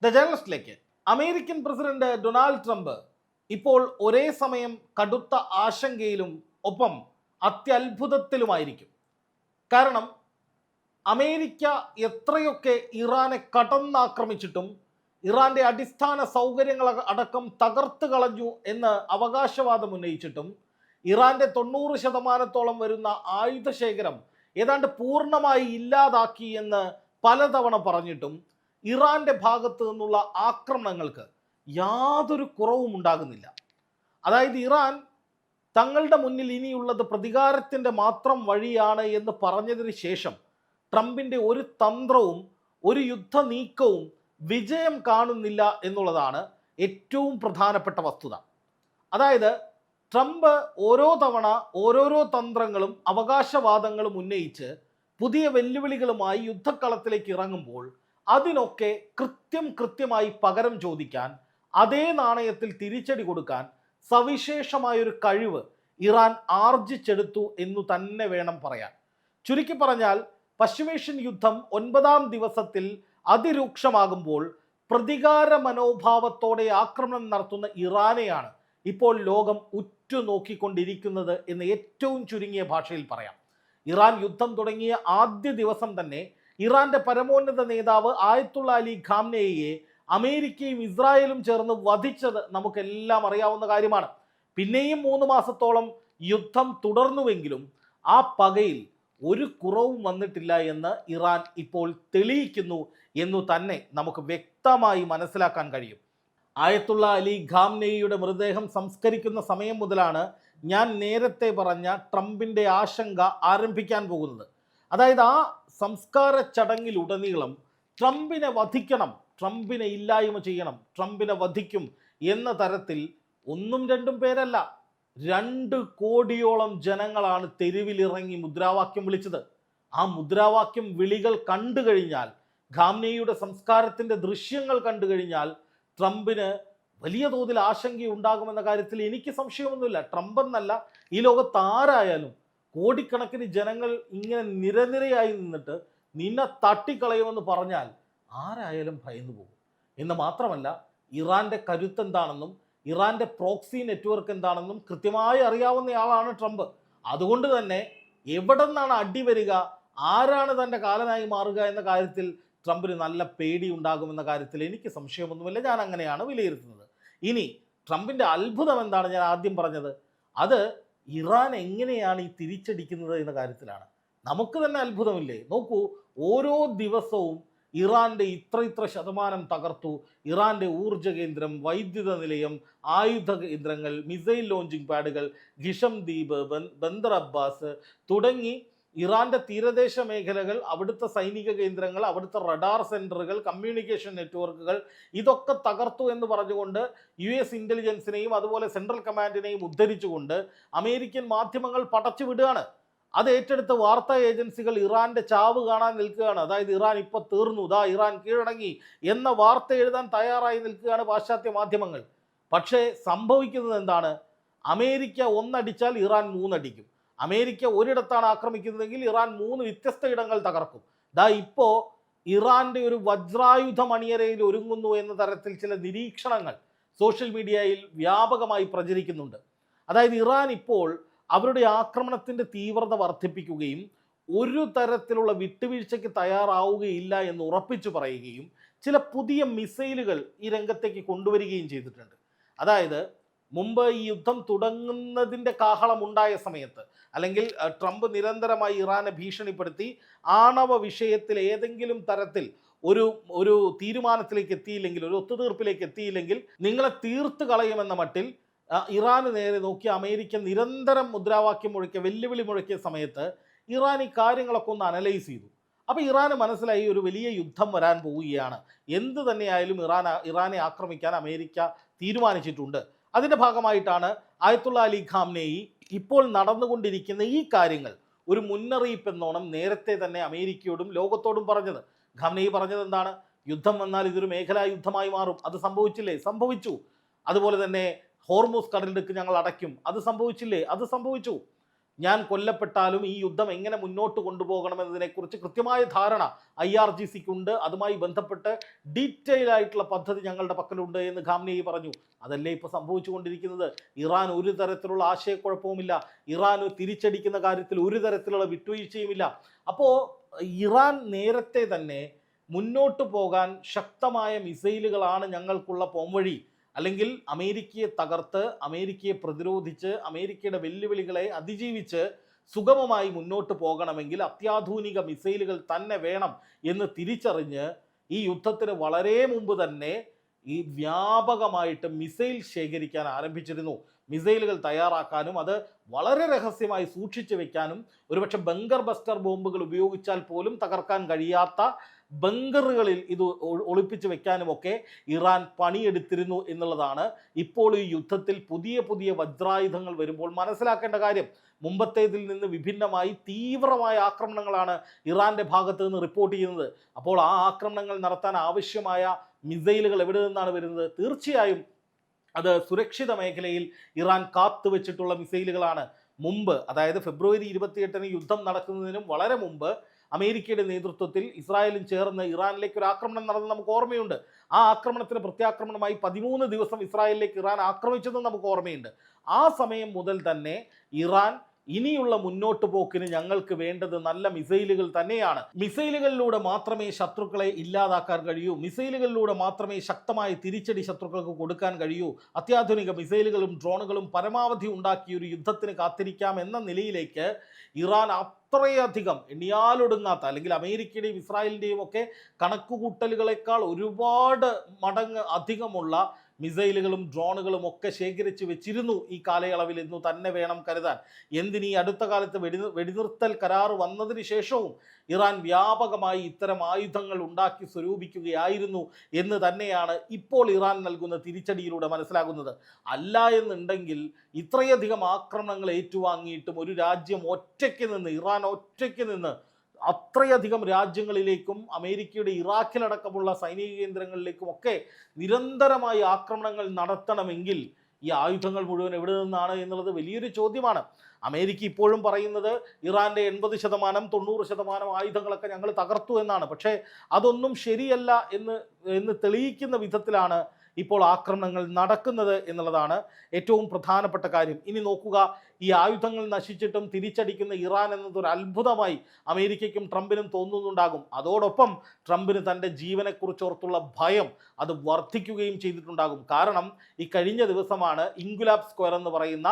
The ജേർണലിസ്റ്റിലേക്ക് American president Donald Trump ഇപ്പോൾ ഒരേ സമയം കടുത്ത ആശങ്കയിലും ഒപ്പം അത്യത്ഭുതത്തിലുമായിരിക്കും. കാരണം അമേരിക്ക എത്രയൊക്കെ ഇറാനെ കടന്നാക്രമിച്ചിട്ടും ഇറാന്റെ അടിസ്ഥാന സൗകര്യങ്ങൾ അടക്കം തകർത്ത് കളഞ്ഞു എന്ന് അവകാശവാദം ഉന്നയിച്ചിട്ടും ഇറാന്റെ 90% വരുന്ന ആയുധശേഖരം ഏതാണ്ട് പൂർണ്ണമായി ഇല്ലാതാക്കി എന്ന് പലതവണ പറഞ്ഞിട്ടും ഇറാന്റെ ഭാഗത്തു നിന്നുള്ള ആക്രമണങ്ങൾക്ക് യാതൊരു കുറവും ഉണ്ടാകുന്നില്ല. അതായത് ഇറാൻ തങ്ങളുടെ മുന്നിൽ ഇനിയുള്ളത് പ്രതികാരത്തിൻ്റെ മാത്രം വഴിയാണ് എന്ന് പറഞ്ഞതിന് ശേഷം ട്രംപിൻ്റെ ഒരു തന്ത്രവും ഒരു യുദ്ധ നീക്കവും വിജയം കാണുന്നില്ല എന്നുള്ളതാണ് ഏറ്റവും പ്രധാനപ്പെട്ട വസ്തുത. അതായത് ട്രംപ് ഓരോ തവണ ഓരോരോ തന്ത്രങ്ങളും അവകാശവാദങ്ങളും ഉന്നയിച്ച് പുതിയ വെല്ലുവിളികളുമായി യുദ്ധക്കളത്തിലേക്ക് ഇറങ്ങുമ്പോൾ അതിനൊക്കെ കൃത്യമായി പകരം ചോദിക്കാൻ, അതേ നാണയത്തിൽ തിരിച്ചടി കൊടുക്കാൻ സവിശേഷമായൊരു കഴിവ് ഇറാൻ ആർജിച്ചെടുത്തു എന്നു തന്നെ വേണം പറയാൻ. ചുരുക്കി പറഞ്ഞാൽ പശ്ചിമേഷ്യൻ യുദ്ധം 9ാം ദിവസത്തിൽ അതിരൂക്ഷമാകുമ്പോൾ പ്രതികാര മനോഭാവത്തോടെ ആക്രമണം നടത്തുന്ന ഇറാനെയാണ് ഇപ്പോൾ ലോകം ഉറ്റുനോക്കിക്കൊണ്ടിരിക്കുന്നത് എന്ന് ഏറ്റവും ചുരുങ്ങിയ ഭാഷയിൽ പറയാം. ഇറാൻ യുദ്ധം തുടങ്ങിയ ആദ്യ ദിവസം തന്നെ ഇറാന്റെ പരമോന്നത നേതാവ് ആയത്തുള്ള അലി ഖാംനെയിയെ അമേരിക്കയും ഇസ്രായേലും ചേർന്ന് വധിച്ചത് നമുക്കെല്ലാം അറിയാവുന്ന കാര്യമാണ്. പിന്നെയും 3 മാസത്തോളം യുദ്ധം തുടർന്നുവെങ്കിലും ആ പകയിൽ ഒരു കുറവും വന്നിട്ടില്ല എന്ന് ഇറാൻ ഇപ്പോൾ തെളിയിക്കുന്നു എന്നു തന്നെ നമുക്ക് വ്യക്തമായി മനസ്സിലാക്കാൻ കഴിയും. ആയത്തുള്ള അലി ഖാംനെയിയുടെ മൃതദേഹം സംസ്കരിക്കുന്ന സമയം മുതലാണ് ഞാൻ നേരത്തെ പറഞ്ഞ ട്രംപിൻ്റെ ആശങ്ക ആരംഭിക്കാൻ പോകുന്നത്. അതായത് ആ സംസ്കാര ചടങ്ങിലുടനീളം ട്രംപിനെ വധിക്കണം, ട്രംപിനെ ഇല്ലായ്മ ചെയ്യണം, ട്രംപിനെ വധിക്കും എന്ന തരത്തിൽ ഒന്നും രണ്ടും പേരല്ല, 2 കോടിയോളം ജനങ്ങളാണ് തെരുവിലിറങ്ങി മുദ്രാവാക്യം വിളിച്ചത്. ആ മുദ്രാവാക്യം വിളികൾ കണ്ടു കഴിഞ്ഞാൽ, ഖാംനെയിയുടെ സംസ്കാരത്തിൻ്റെ ദൃശ്യങ്ങൾ കണ്ടു കഴിഞ്ഞാൽ ട്രംപിന് വലിയ തോതിൽ ആശങ്കയുണ്ടാകുമെന്ന കാര്യത്തിൽ എനിക്ക് സംശയമൊന്നുമില്ല. ട്രംപ് എന്നല്ല, ഈ ലോകത്ത് ആരായാലും കോടിക്കണക്കിന് ജനങ്ങൾ ഇങ്ങനെ നിരനിരയായി നിന്നിട്ട് നിന്നെ തട്ടിക്കളയുമെന്ന് പറഞ്ഞാൽ ആരായാലും ഭയന്നു പോകും. എന്ന് മാത്രമല്ല, ഇറാന്റെ കരുത്തെന്താണെന്നും ഇറാന്റെ പ്രോക്സി നെറ്റ്വർക്ക് എന്താണെന്നും കൃത്യമായി അറിയാവുന്നയാളാണ് ട്രംപ്. അതുകൊണ്ട് തന്നെ എവിടെ നിന്നാണ് അടി വരിക, ആരാണ് തൻ്റെ കാലനായി മാറുക എന്ന കാര്യത്തിൽ ട്രംപിന് നല്ല പേടി ഉണ്ടാകുമെന്ന കാര്യത്തിൽ എനിക്ക് സംശയമൊന്നുമില്ല. ഞാൻ അങ്ങനെയാണ് വിലയിരുത്തുന്നത്. ഇനി ട്രംപിൻ്റെ അത്ഭുതം എന്താണ് ഞാൻ ആദ്യം പറഞ്ഞത്, അത് ഇറാൻ എങ്ങനെയാണ് ഈ തിരിച്ചടിക്കുന്നത് എന്ന കാര്യത്തിലാണ്. നമുക്ക് തന്നെ അത്ഭുതമില്ലേ? നോക്കൂ, ഓരോ ദിവസവും ഇറാന്റെ ഇത്ര ശതമാനം തകർത്തു. ഇറാന്റെ ഊർജ കേന്ദ്രം, വൈദ്യുത നിലയം, ആയുധ കേന്ദ്രങ്ങൾ, മിസൈൽ ലോഞ്ചിങ് പാഡുകൾ, ഖിഷം ദ്വീപ്, ബന്ദർ അബ്ബാസ് തുടങ്ങി ഇറാന്റെ തീരദേശ മേഖലകൾ, അവിടുത്തെ സൈനിക കേന്ദ്രങ്ങൾ, അവിടുത്തെ റഡാർ സെന്ററുകൾ, കമ്മ്യൂണിക്കേഷൻ നെറ്റ്വർക്കുകൾ, ഇതൊക്കെ തകർത്തു എന്ന് പറഞ്ഞുകൊണ്ട് US ഇന്റലിജൻസിനെയും അതുപോലെ സെൻട്രൽ കമാൻഡിനെയും ഉദ്ധരിച്ചുകൊണ്ട് അമേരിക്കൻ മാധ്യമങ്ങൾ പടച്ചു വിടുകയാണ്. അത് ഏറ്റെടുത്ത് വാർത്താ ഏജൻസികൾ ഇറാന്റെ ചാവ് കാണാൻ നിൽക്കുകയാണ്. അതായത് ഇറാൻ ഇപ്പോൾ തീർന്നു, ഇറാൻ കീഴടങ്ങി എന്ന വാർത്ത എഴുതാൻ തയ്യാറായി നിൽക്കുകയാണ് പാശ്ചാത്യ മാധ്യമങ്ങൾ. പക്ഷേ സംഭവിക്കുന്നത് എന്താണ്? അമേരിക്ക ഒന്നടിച്ചാൽ ഇറാൻ 3 അടിക്കും. അമേരിക്ക ഒരിടത്താണ് ആക്രമിക്കുന്നതെങ്കിൽ ഇറാൻ 3 വ്യത്യസ്ത ഇടങ്ങൾ തകർക്കും. ഇപ്പോൾ ഇറാന്റെ ഒരു വജ്രായുധ മണിയരയിൽ ഒരുങ്ങുന്നു എന്ന തരത്തിൽ ചില നിരീക്ഷണങ്ങൾ സോഷ്യൽ മീഡിയയിൽ വ്യാപകമായി പ്രചരിക്കുന്നുണ്ട്. അതായത് ഇറാൻ ഇപ്പോൾ അവരുടെ ആക്രമണത്തിൻ്റെ തീവ്രത വർദ്ധിപ്പിക്കുകയും ഒരു തരത്തിലുള്ള വിട്ടുവീഴ്ചയ്ക്ക് തയ്യാറാവുകയില്ല എന്ന് ഉറപ്പിച്ചു പറയുകയും ചില പുതിയ മിസൈലുകൾ ഈ രംഗത്തേക്ക് കൊണ്ടുവരികയും ചെയ്തിട്ടുണ്ട്. അതായത് മുമ്പ് ഈ യുദ്ധം തുടങ്ങുന്നതിൻ്റെ കാഹളം ഉണ്ടായ സമയത്ത്, അല്ലെങ്കിൽ ട്രംപ് നിരന്തരമായി ഇറാനെ ഭീഷണിപ്പെടുത്തി ആണവ വിഷയത്തിൽ ഏതെങ്കിലും തരത്തിൽ ഒരു തീരുമാനത്തിലേക്ക് എത്തിയില്ലെങ്കിൽ, ഒരു ഒത്തുതീർപ്പിലേക്ക് എത്തിയില്ലെങ്കിൽ നിങ്ങളെ തീർത്ത് കളയുമെന്ന മട്ടിൽ ഇറാന് നേരെ നോക്കി അമേരിക്ക നിരന്തരം മുദ്രാവാക്യം മുഴക്കിയ, വെല്ലുവിളി മുഴക്കിയ സമയത്ത് ഇറാൻ ഈ കാര്യങ്ങളൊക്കെ ഒന്ന് അനലൈസ് ചെയ്തു. അപ്പോൾ ഇറാന് മനസ്സിലായി ഒരു വലിയ യുദ്ധം വരാൻ പോവുകയാണ്, എന്ത് തന്നെയായാലും ഇറാനെ ആക്രമിക്കാൻ അമേരിക്ക തീരുമാനിച്ചിട്ടുണ്ട്. അതിൻ്റെ ഭാഗമായിട്ടാണ് ആയത്തുള്ള അലി ഖാംനെയി ഇപ്പോൾ നടന്നുകൊണ്ടിരിക്കുന്ന ഈ കാര്യങ്ങൾ ഒരു മുന്നറിയിപ്പ് എന്നോണം നേരത്തെ തന്നെ അമേരിക്കയോടും ലോകത്തോടും പറഞ്ഞത്. ഖാംനെയി പറഞ്ഞത് എന്താണ്? യുദ്ധം വന്നാൽ ഇതൊരു മേഖലാ യുദ്ധമായി മാറും. അത് സംഭവിച്ചില്ലേ? സംഭവിച്ചു. അതുപോലെ തന്നെ ഹോർമൂസ് കടലിടുക്ക് ഞങ്ങൾ അടയ്ക്കും. അത് സംഭവിച്ചില്ലേ? അത് സംഭവിച്ചു. ഞാൻ കൊല്ലപ്പെട്ടാലും ഈ യുദ്ധം എങ്ങനെ മുന്നോട്ട് കൊണ്ടുപോകണമെന്നതിനെക്കുറിച്ച് കൃത്യമായ ധാരണ IRGCക്കുണ്ട്. അതുമായി ബന്ധപ്പെട്ട് ഡീറ്റെയിൽ ആയിട്ടുള്ള പദ്ധതി ഞങ്ങളുടെ പക്കലുണ്ട് എന്ന് ഖാംനെയി പറഞ്ഞു. അതല്ലേ ഇപ്പോൾ സംഭവിച്ചുകൊണ്ടിരിക്കുന്നത്. ഇറാൻ ഒരു തരത്തിലുള്ള ആശയക്കുഴപ്പവുമില്ല. ഇറാൻ തിരിച്ചടിക്കുന്ന കാര്യത്തിൽ ഒരു തരത്തിലുള്ള വിട്ടുവീഴ്ചയുമില്ല. അപ്പോൾ ഇറാൻ നേരത്തെ തന്നെ മുന്നോട്ട് പോകാൻ ശക്തമായ മിസൈലുകളാണ് ഞങ്ങൾക്കുള്ള പോംവഴി, അല്ലെങ്കിൽ അമേരിക്കയെ തകർത്ത്, അമേരിക്കയെ പ്രതിരോധിച്ച്, അമേരിക്കയുടെ വെല്ലുവിളികളെ അതിജീവിച്ച് സുഗമമായി മുന്നോട്ട് പോകണമെങ്കിൽ അത്യാധുനിക മിസൈലുകൾ തന്നെ വേണം എന്ന് തിരിച്ചറിഞ്ഞ് ഈ യുദ്ധത്തിന് വളരെ മുമ്പ് തന്നെ ഈ വ്യാപകമായിട്ട് മിസൈൽ ശേഖരിക്കാൻ ആരംഭിച്ചിരുന്നു. മിസൈലുകൾ തയ്യാറാക്കാനും അത് വളരെ രഹസ്യമായി സൂക്ഷിച്ചു വെക്കാനും, ഒരുപക്ഷെ ബങ്കർ ബസ്റ്റർ ബോംബുകൾ ഉപയോഗിച്ചാൽ പോലും തകർക്കാൻ കഴിയാത്ത ബങ്കറുകളിൽ ഇത് ഒളിപ്പിച്ചു വെക്കാനുമൊക്കെ ഇറാൻ പണിയെടുത്തിരുന്നു എന്നുള്ളതാണ് ഇപ്പോൾ ഈ യുദ്ധത്തിൽ പുതിയ പുതിയ വജ്രായുധങ്ങൾ വരുമ്പോൾ മനസ്സിലാക്കേണ്ട കാര്യം. മുമ്പത്തേതിൽ നിന്ന് വിഭിന്നമായി തീവ്രമായ ആക്രമണങ്ങളാണ് ഇറാന്റെ ഭാഗത്ത് നിന്ന് റിപ്പോർട്ട് ചെയ്യുന്നത്. അപ്പോൾ ആ ആക്രമണങ്ങൾ നടത്താൻ ആവശ്യമായ മിസൈലുകൾ എവിടെ നിന്നാണ് വരുന്നത്? തീർച്ചയായും അത് സുരക്ഷിത മേഖലയിൽ ഇറാൻ കാത്തുവെച്ചിട്ടുള്ള മിസൈലുകളാണ്. മുമ്പ്, അതായത് ഫെബ്രുവരി 28-ന് യുദ്ധം നടക്കുന്നതിനും വളരെ മുമ്പ് അമേരിക്കയുടെ നേതൃത്വത്തിൽ ഇസ്രായേലും ചേർന്ന് ഇറാനിലേക്ക് ഒരു ആക്രമണം നടന്നത് നമുക്ക് ഓർമ്മയുണ്ട്. ആ ആക്രമണത്തിന് പ്രത്യാക്രമണമായി 13 ദിവസം ഇസ്രായേലിലേക്ക് ഇറാൻ ആക്രമിച്ചതും നമുക്ക് ഓർമ്മയുണ്ട്. ആ സമയം മുതൽ തന്നെ ഇറാൻ ഇനിയുള്ള മുന്നോട്ട് പോക്കിന് ഞങ്ങൾക്ക് വേണ്ടത് നല്ല മിസൈലുകൾ തന്നെയാണ്. മിസൈലുകളിലൂടെ മാത്രമേ ശത്രുക്കളെ ഇല്ലാതാക്കാൻ കഴിയൂ. മിസൈലുകളിലൂടെ മാത്രമേ ശക്തമായ തിരിച്ചടി ശത്രുക്കൾക്ക് കൊടുക്കാൻ കഴിയൂ. അത്യാധുനിക മിസൈലുകളും ഡ്രോണുകളും പരമാവധി ഉണ്ടാക്കിയ ഒരു യുദ്ധത്തിന് കാത്തിരിക്കാം എന്ന നിലയിലേക്ക് ഇറാൻ അത്രയധികം എണ്ണിയാലൊടുങ്ങാത്ത, അല്ലെങ്കിൽ അമേരിക്കയുടെയും ഇസ്രായേലിൻ്റെയും ഒക്കെ കണക്കുകൂട്ടലുകളെക്കാൾ ഒരുപാട് മടങ്ങ് അധികമുള്ള മിസൈലുകളും ഡ്രോണുകളും ഒക്കെ ശേഖരിച്ച് വെച്ചിരുന്നു ഈ കാലയളവിൽ എന്ന് തന്നെ വേണം കരുതാൻ. എന്തിനീ അടുത്ത കാലത്ത് വെടിനിർത്തൽ കരാർ വന്നതിന് ശേഷവും ഇറാൻ വ്യാപകമായി ഇത്തരം ആയുധങ്ങൾ ഉണ്ടാക്കി സ്വരൂപിക്കുകയായിരുന്നു എന്ന് തന്നെയാണ് ഇപ്പോൾ ഇറാൻ നൽകുന്ന തിരിച്ചടിയിലൂടെ മനസ്സിലാകുന്നത്. അല്ല എന്നുണ്ടെങ്കിൽ ഇത്രയധികം ആക്രമണങ്ങൾ ഏറ്റുവാങ്ങിയിട്ടും ഒരു രാജ്യം ഒറ്റയ്ക്ക് നിന്ന്, ഇറാൻ ഒറ്റയ്ക്ക് നിന്ന് അത്രയധികം രാജ്യങ്ങളിലേക്കും അമേരിക്കയുടെ ഇറാഖിലടക്കമുള്ള സൈനിക കേന്ദ്രങ്ങളിലേക്കും ഒക്കെ നിരന്തരമായി ആക്രമണങ്ങൾ നടത്തണമെങ്കിൽ ഈ ആയുധങ്ങൾ മുഴുവൻ എവിടെ നിന്നാണ് എന്നുള്ളത് വലിയൊരു ചോദ്യമാണ്. അമേരിക്ക ഇപ്പോഴും പറയുന്നത് ഇറാൻ്റെ 80%, 90% ആയുധങ്ങളൊക്കെ ഞങ്ങൾ തകർത്തു എന്നാണ്. പക്ഷേ അതൊന്നും ശരിയല്ല എന്ന് തെളിയിക്കുന്ന വിധത്തിലാണ് ഇപ്പോൾ ആക്രമണങ്ങൾ നടക്കുന്നത് എന്നുള്ളതാണ് ഏറ്റവും പ്രധാനപ്പെട്ട കാര്യം. ഇനി നോക്കുക, ഈ ആയുധങ്ങൾ നശിച്ചിട്ടും തിരിച്ചടിക്കുന്ന ഇറാൻ എന്നതൊരു അത്ഭുതമായി അമേരിക്കയ്ക്കും ട്രംപിനും തോന്നുന്നുണ്ടാകും. അതോടൊപ്പം ട്രംപിന് തൻ്റെ ജീവനെക്കുറിച്ചോർത്തുള്ള ഭയം അത് വർദ്ധിക്കുകയും ചെയ്തിട്ടുണ്ടാകും. കാരണം ഈ കഴിഞ്ഞ ദിവസമാണ് ഇൻകുലാബ് സ്ക്വയർ എന്ന് പറയുന്ന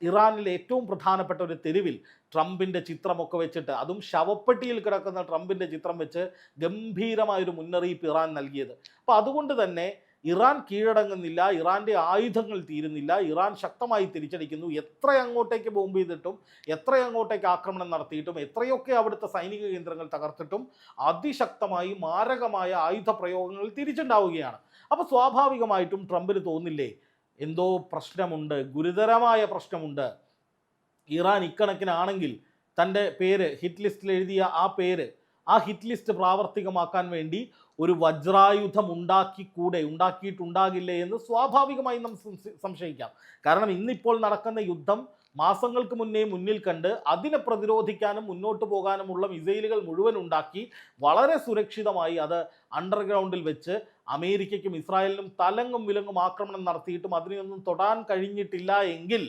ഇറാനിലെ ഏറ്റവും പ്രധാനപ്പെട്ട ഒരു തെരുവിൽ ട്രംപിൻ്റെ ചിത്രമൊക്കെ വെച്ചിട്ട്, അതും ശവപ്പെട്ടിയിൽ കിടക്കുന്ന ട്രംപിൻ്റെ ചിത്രം വെച്ച് ഗംഭീരമായൊരു മുന്നറിയിപ്പ് ഇറാൻ നൽകിയത്. അപ്പോൾ അതുകൊണ്ട് തന്നെ ഇറാൻ കീഴടങ്ങുന്നില്ല, ഇറാൻ്റെ ആയുധങ്ങൾ തീരുന്നില്ല, ഇറാൻ ശക്തമായി തിരിച്ചടിക്കുന്നു. എത്ര അങ്ങോട്ടേക്ക് ബോംബ് ചെയ്തിട്ടും, എത്ര അങ്ങോട്ടേക്ക് ആക്രമണം നടത്തിയിട്ടും, എത്രയൊക്കെ അവിടുത്തെ സൈനിക കേന്ദ്രങ്ങൾ തകർത്തിട്ടും അതിശക്തമായി മാരകമായ ആയുധ പ്രയോഗങ്ങൾ തിരിച്ചുണ്ടാവുകയാണ്. അപ്പോൾ സ്വാഭാവികമായിട്ടും ട്രംപിന് തോന്നില്ലേ, എന്തോ പ്രശ്നമുണ്ട്, ഗുരുതരമായ പ്രശ്നമുണ്ട്. ഇറാൻ ഇക്കണക്കിനാണെങ്കിൽ തൻ്റെ പേര് ഹിറ്റ് ലിസ്റ്റിൽ എഴുതിയ ആ ഹിറ്റ് ലിസ്റ്റ് പ്രാവർത്തികമാക്കാൻ വേണ്ടി ഒരു വജ്രായുധം ഉണ്ടാക്കിയിട്ടുണ്ടാകില്ലേ എന്ന് സ്വാഭാവികമായി നമുക്ക് സംശയിക്കാം. കാരണം ഇന്നിപ്പോൾ നടക്കുന്ന യുദ്ധം മാസങ്ങൾക്ക് മുന്നിൽ കണ്ട് അതിനെ പ്രതിരോധിക്കാനും മുന്നോട്ട് പോകാനുമുള്ള മിസൈലുകൾ മുഴുവൻ ഉണ്ടാക്കി വളരെ സുരക്ഷിതമായി അത് അണ്ടർഗ്രൗണ്ടിൽ വെച്ച് അമേരിക്കയ്ക്കും ഇസ്രായേലിനും തലങ്ങും വിലങ്ങും ആക്രമണം നടത്തിയിട്ടും അതിനെയൊന്നും തൊടാൻ കഴിഞ്ഞിട്ടില്ല എങ്കിൽ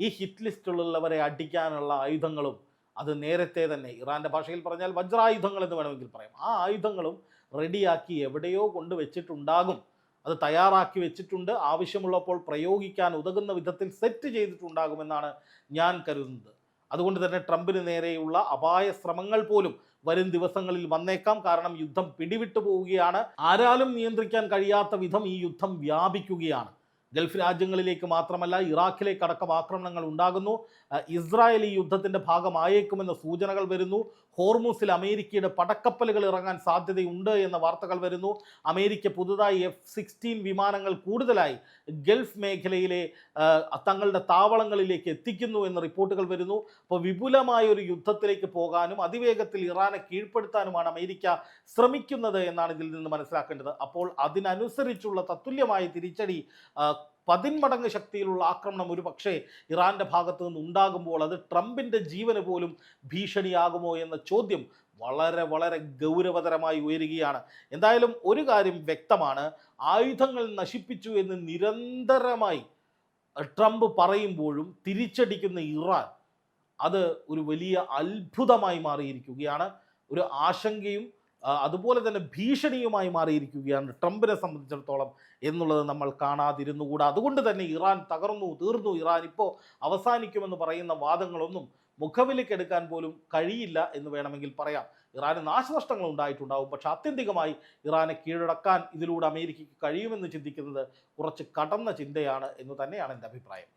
ഈ ഹിറ്റ് ലിസ്റ്റിലുള്ളവരെ അടിക്കാനുള്ള ആയുധങ്ങളും അത് നേരത്തെ തന്നെ, ഇറാൻ്റെ ഭാഷയിൽ പറഞ്ഞാൽ വജ്രായുധങ്ങൾ എന്ന് വേണമെങ്കിൽ പറയാം, ആ ആയുധങ്ങളും റെഡിയാക്കി എവിടെയോ കൊണ്ട് വെച്ചിട്ടുണ്ടാകും. അത് തയ്യാറാക്കി വെച്ചിട്ടുണ്ട്, ആവശ്യമുള്ളപ്പോൾ പ്രയോഗിക്കാൻ ഉതകുന്ന വിധത്തിൽ സെറ്റ് ചെയ്തിട്ടുണ്ടാകുമെന്നാണ് ഞാൻ കരുതുന്നത്. അതുകൊണ്ട് തന്നെ ട്രംപിന് നേരെയുള്ള അപായ ശ്രമങ്ങൾ പോലും വരും ദിവസങ്ങളിൽ വന്നേക്കാം. കാരണം യുദ്ധം പിടിവിട്ടു പോവുകയാണ്. ആരാലും നിയന്ത്രിക്കാൻ കഴിയാത്ത വിധം ഈ യുദ്ധം വ്യാപിക്കുകയാണ്. ഗൾഫ് രാജ്യങ്ങളിലേക്ക് മാത്രമല്ല ഇറാഖിലേക്കടക്കം ആക്രമണങ്ങൾ ഉണ്ടാകുന്നു. ഇസ്രായേൽ ഈ യുദ്ധത്തിൻ്റെ ഭാഗമായേക്കുമെന്ന സൂചനകൾ വരുന്നു. ഹോർമൂസിൽ അമേരിക്കയുടെ പടക്കപ്പലുകൾ ഇറങ്ങാൻ സാധ്യതയുണ്ട് എന്ന വാർത്തകൾ വരുന്നു. അമേരിക്ക പുതുതായി F-16 വിമാനങ്ങൾ കൂടുതലായി ഗൾഫ് മേഖലയിലെ തങ്ങളുടെ താവളങ്ങളിലേക്ക് എത്തിക്കുന്നു എന്ന റിപ്പോർട്ടുകൾ വരുന്നു. അപ്പോൾ വിപുലമായ ഒരു യുദ്ധത്തിലേക്ക് പോകാനും അതിവേഗത്തിൽ ഇറാനെ കീഴ്പ്പെടുത്താനുമാണ് അമേരിക്ക ശ്രമിക്കുന്നത് എന്നാണ് ഇതിൽ നിന്ന് മനസ്സിലാക്കേണ്ടത്. അപ്പോൾ അതിനനുസരിച്ചുള്ള തത്തുല്യമായ തിരിച്ചടി പതിന്മടങ്ങ് ശക്തിയിലുള്ള ആക്രമണം ഒരു പക്ഷേ ഇറാൻ്റെ ഭാഗത്തു നിന്ന് ഉണ്ടാകുമ്പോൾ അത് ട്രംപിൻ്റെ ജീവന് പോലും ഭീഷണിയാകുമോ എന്ന ചോദ്യം വളരെ വളരെ ഗൗരവതരമായി ഉയരുകയാണ്. എന്തായാലും ഒരു കാര്യം വ്യക്തമാണ്, ആയുധങ്ങൾ നശിപ്പിച്ചു എന്ന് നിരന്തരമായി ട്രംപ് പറയുമ്പോഴും തിരിച്ചടിക്കുന്ന ഇറാൻ അത് ഒരു വലിയ അത്ഭുതമായി മാറിയിരിക്കുകയാണ്. ഒരു ആശങ്കയും അതുപോലെ തന്നെ ഭീഷണിയുമായി മാറിയിരിക്കുകയാണ് ട്രംപിനെ സംബന്ധിച്ചിടത്തോളം എന്നുള്ളത് നമ്മൾ കാണാതിരുന്നുകൂടാ. അതുകൊണ്ട് തന്നെ ഇറാൻ തകർന്നു തീർന്നു, ഇറാൻ ഇപ്പോൾ അവസാനിക്കുമെന്ന് പറയുന്ന വാദങ്ങളൊന്നും മുഖവിലക്കെടുക്കാൻ പോലും കഴിയില്ല എന്ന് വേണമെങ്കിൽ പറയാം. ഇറാന് നാശനഷ്ടങ്ങൾ ഉണ്ടായിട്ടുണ്ടാവും, പക്ഷെ ആത്യന്തികമായി ഇറാനെ കീഴടക്കാൻ ഇതിലൂടെ അമേരിക്കയ്ക്ക് കഴിയുമെന്ന് ചിന്തിക്കുന്നത് കുറച്ച് കടന്ന ചിന്തയാണ് എന്ന് തന്നെയാണ് എൻ്റെ അഭിപ്രായം.